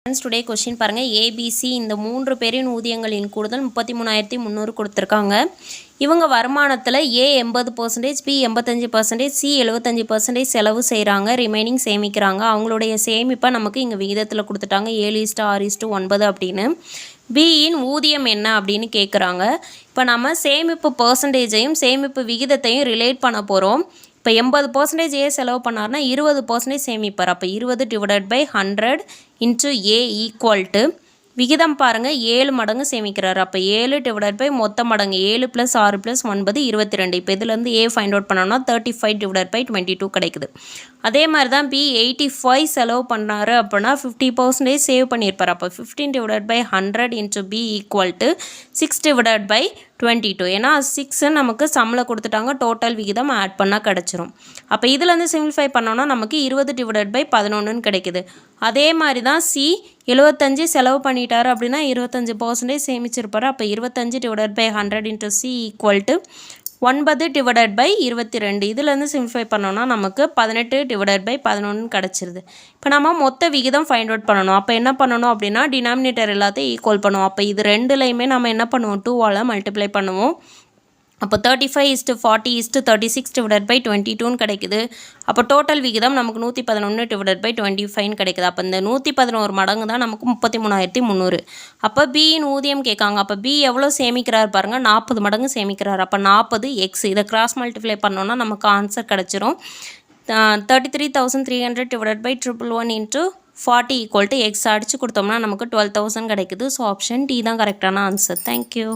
Today question பாருங்கள். ABC இந்த 3 பேரின் ஊதியங்களின் கூடுதல் 33,300 கொடுத்துருக்காங்க. இவங்க வருமானத்தில் ஏ 80%, பி 85%, சி 75% செலவு செய்கிறாங்க, ரிமைனிங் சேமிக்கிறாங்க. அவங்களுடைய சேமிப்பை நமக்கு இங்கே விகிதத்தில் கொடுத்துட்டாங்க 7:6:9 அப்படின்னு. பியின் ஊதியம் என்ன அப்படின்னு கேட்குறாங்க. இப்போ நம்ம சேமிப்பு பர்சன்டேஜையும் சேமிப்பு விகிதத்தையும் ரிலேட் பண்ண போகிறோம். இப்போ 80% ஏ செலவு பண்ணார்னா 20% சேமிப்பார். அப்போ 20/100 இன்ட்டு ஏ ஈக்குவல் டு விகிதம் பாருங்கள் 7 மடங்கு சேமிக்கிறார். அப்போ 7 மொத்த மடங்கு 7 + 6 + 9 22. இப்போ இதுலேருந்து ஏ ஃபைண்ட் அவுட் பண்ணோம்னா 35/22 கிடைக்குது. அதே மாதிரி தான் பி 85 செலவு பண்ணார் அப்படின்னா 50% சேவ் பண்ணியிருப்பார். அப்போ 15/100 இன்ட்டு பி ஈக்குவல் டு 6/22. ஏன்னா 6 நமக்கு சம்பளம் கொடுத்துட்டாங்க, டோட்டல் விகிதம் ஆட் பண்ணால் கிடச்சிரும். அப்போ இதுலேருந்து சிம்பிளிஃபை பண்ணோன்னா நமக்கு 20/11 கிடைக்குது. அதே மாதிரி தான் சி 75 செலவு பண்ணிட்டார் அப்படின்னா 25% சேமிச்சிருப்பார். அப்போ 25/100 இன்ட்டு சி ஈக்குவல் டு 9/22. இதுலேருந்து சிம்பிளிஃபை பண்ணோன்னா நமக்கு 18/11 கிடச்சிருது. இப்போ நம்ம மொத்த விகிதம் ஃபைண்ட் அவுட் பண்ணணும். அப்போ என்ன பண்ணணும் அப்படின்னா டினாமினேட்டர் எல்லாத்தையும் ஈக்குவல் பண்ணுவோம். அப்போ இது ரெண்டுலையுமே நம்ம என்ன பண்ணுவோம், 2ஆல் மல்டிப்ளை பண்ணுவோம். அப்போ 35:40:36/22 கிடைக்குது. அப்போ டோட்டல் விகிதம் நமக்கு 111/25 கிடைக்குது. அப்போ இந்த 111 மடங்கு தான் நமக்கு 33,300. அப்போ பியின் ஊதியம் கேட்காங்க. அப்போ பி எவ்வளோ சேமிக்கிறார் பாருங்கள், 40 மடங்கு சேமிக்கிறார். அப்போ 40x இதை கிராஸ் மல்டிப்ளை பண்ணோன்னா நமக்கு ஆன்சர் கிடச்சிரும். 33,300/111 இன்ட்டு 40 ஈக்குவல் டு எக்ஸ் அடித்து கொடுத்தோம்னா நமக்கு 12,000 கிடைக்குது. ஸோ ஆப்ஷன் டி தான் கரெக்டான ஆன்சர். தேங்க்யூ.